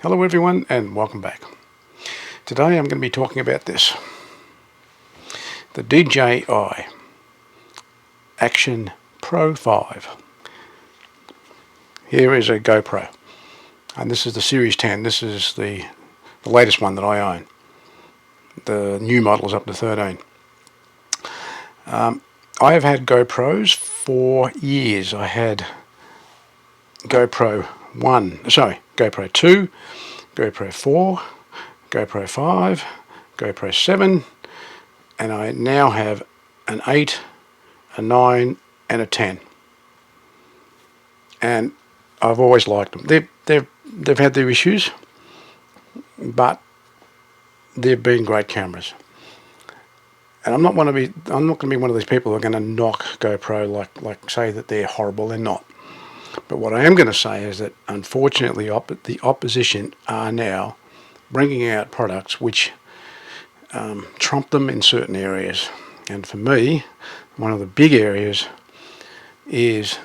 Hello everyone and welcome back. Today I'm going to be talking about this. The DJI Action Pro 5. Here is a GoPro. And this is the Series 10. This is the latest one that I own. The new model is up to 13. I have had GoPros for years. I had GoPro 2, GoPro 4, GoPro 5, GoPro 7, and I now have an 8, a 9 and a 10. And I've always liked them. They've had their issues, but they've been great cameras. And I'm not going to be one of these people who are going to knock GoPro like say that they're horrible. They're not. But what I am going to say is that unfortunately the opposition are now bringing out products which trump them in certain areas. And for me, one of the big areas is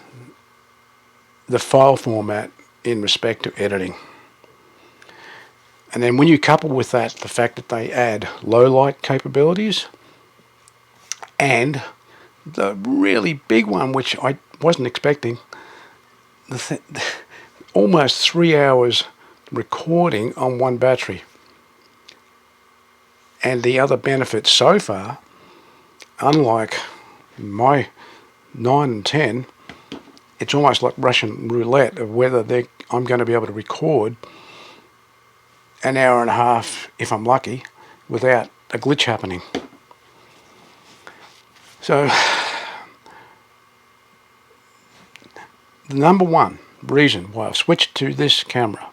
the file format in respect to editing. And then when you couple with that the fact that they add low light capabilities, and the really big one, which I wasn't expecting, almost 3 hours recording on one battery. And the other benefits so far, unlike my 9 and 10, it's almost like Russian roulette of whether I'm going to be able to record an hour and a half, if I'm lucky, without a glitch happening. So, the number one reason why I've switched to this camera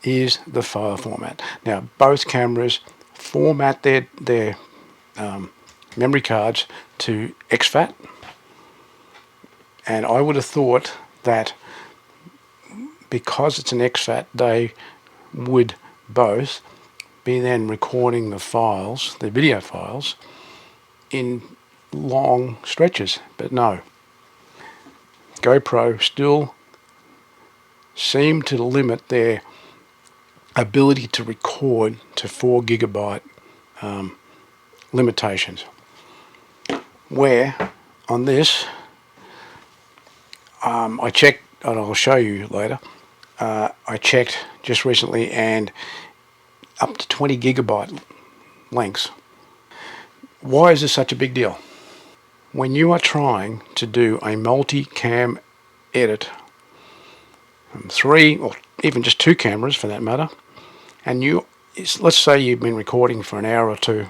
is the file format. Now, both cameras format their memory cards to exFAT, and I would have thought that because it's an exFAT, they would both be then recording the files, the video files, in long stretches. But no, GoPro still seem to limit their ability to record to 4 gigabyte limitations, where on this I checked, and I'll show you later, I checked just recently, and up to 20 gigabyte lengths. Why is this such a big deal? When you are trying to do a multi-cam edit, 3 or even just 2 cameras for that matter, and let's say you've been recording for an hour or 2,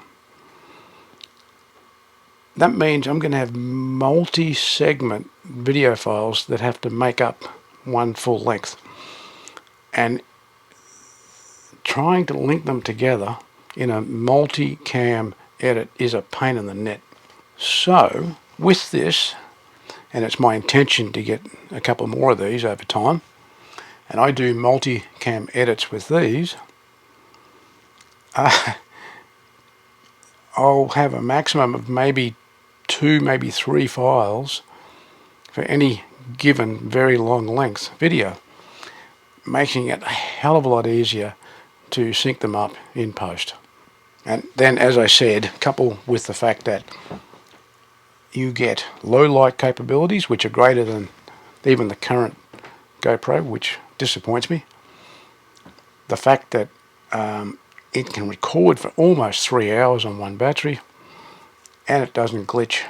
that means I'm going to have multi-segment video files that have to make up one full length, and trying to link them together in a multi-cam edit is a pain in the neck. So with this, and it's my intention to get a couple more of these over time, and I do multi-cam edits with these, I'll have a maximum of maybe 2, maybe 3 files for any given very long length video, making it a hell of a lot easier to sync them up in post. And then, as I said, coupled with the fact that you get low light capabilities, which are greater than even the current GoPro, which disappoints me. The fact that it can record for almost 3 hours on one battery, and it doesn't glitch.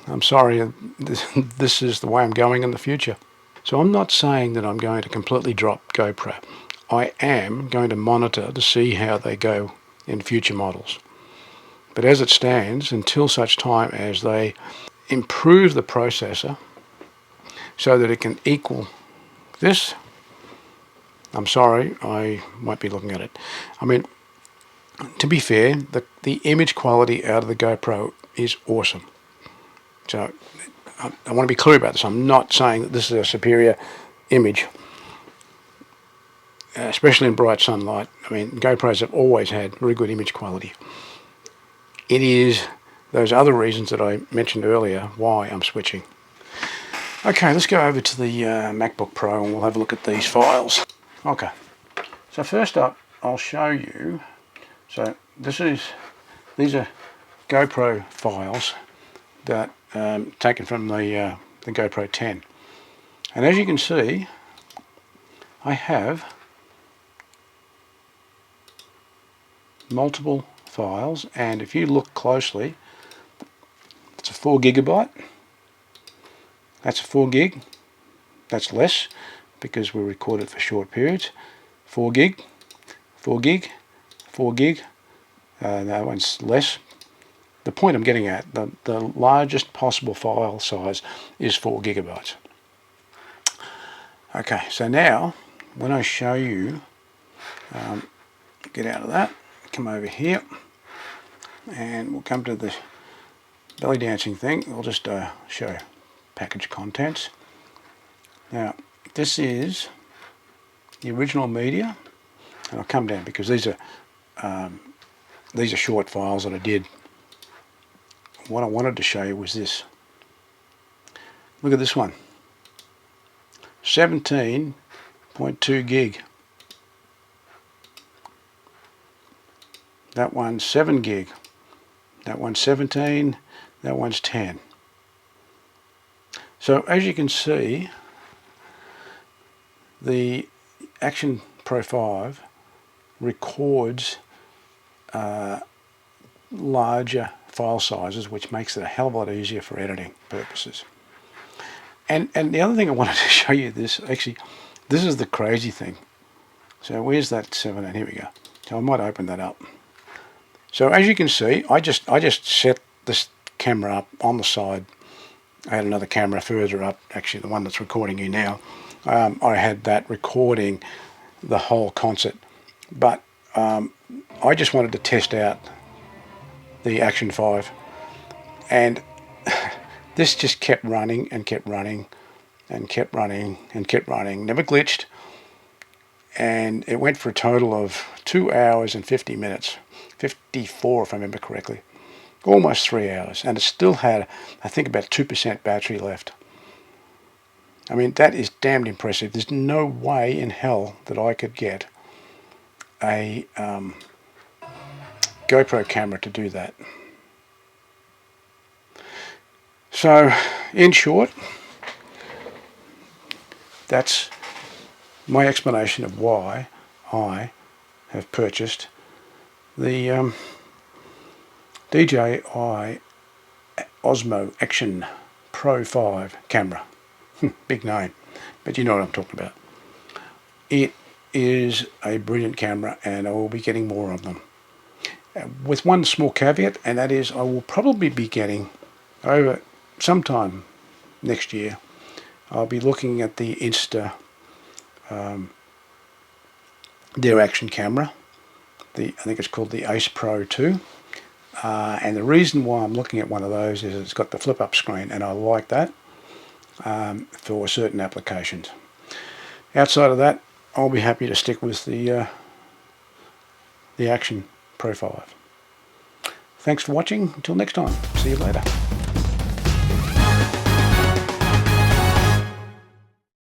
I'm sorry, this is the way I'm going in the future. So I'm not saying that I'm going to completely drop GoPro. I am going to monitor to see how they go in future models. But as it stands, until such time as they improve the processor so that it can equal this, I'm sorry, I won't be looking at it. I mean, to be fair, the image quality out of the GoPro is awesome. So I want to be clear about this. I'm not saying that this is a superior image, especially in bright sunlight. I mean, GoPros have always had very good image quality. It is those other reasons that I mentioned earlier why I'm switching. Okay, let's go over to the MacBook Pro and we'll have a look at these files. Okay, so first up I'll show you, so these are GoPro files that taken from the GoPro 10, and as you can see I have multiple files, and if you look closely, it's a 4 gigabyte, that's a 4 gig, that's less because we recorded for short periods, 4 gig, 4 gig, 4 gig, that one's less. The point I'm getting at, the largest possible file size is 4 gigabytes. Okay, so now when I show you, get out of that, come over here, and we'll come to the belly dancing thing. We'll just show package contents. Now this is the original media, and I'll come down because these are short files that I did. What I wanted to show you was this. Look at this one, 17.2 gig. That one's 7 gig. That one's 17. That one's 10. So as you can see, the Action Pro 5 records larger file sizes, which makes it a hell of a lot easier for editing purposes. And the other thing I wanted to show you, this is the crazy thing. So where's that 17? Here we go. So I might open that up. So as you can see, I just set this camera up on the side. I had another camera further up, actually the one that's recording you now. I had that recording the whole concert, but I just wanted to test out the Action 5, and this just kept running and kept running and kept running and kept running, never glitched, and it went for a total of 2 hours and 50 minutes, 54 if I remember correctly, almost 3 hours, and it still had, I think, about 2% battery left. I mean, that is damned impressive. There's no way in hell that I could get a GoPro camera to do that. So, in short, that's my explanation of why I have purchased the DJI Ozmo Action Pro 5 camera. Big name, but you know what I'm talking about. It is a brilliant camera, and I will be getting more of them. With one small caveat, and that is I will probably be getting, over sometime next year, I'll be looking at the Insta, their action camera. I think it's called the Ace Pro 2. And the reason why I'm looking at one of those is it's got the flip-up screen, and I like that for certain applications. Outside of that, I'll be happy to stick with the Action Pro 5. Thanks for watching. Until next time. See you later.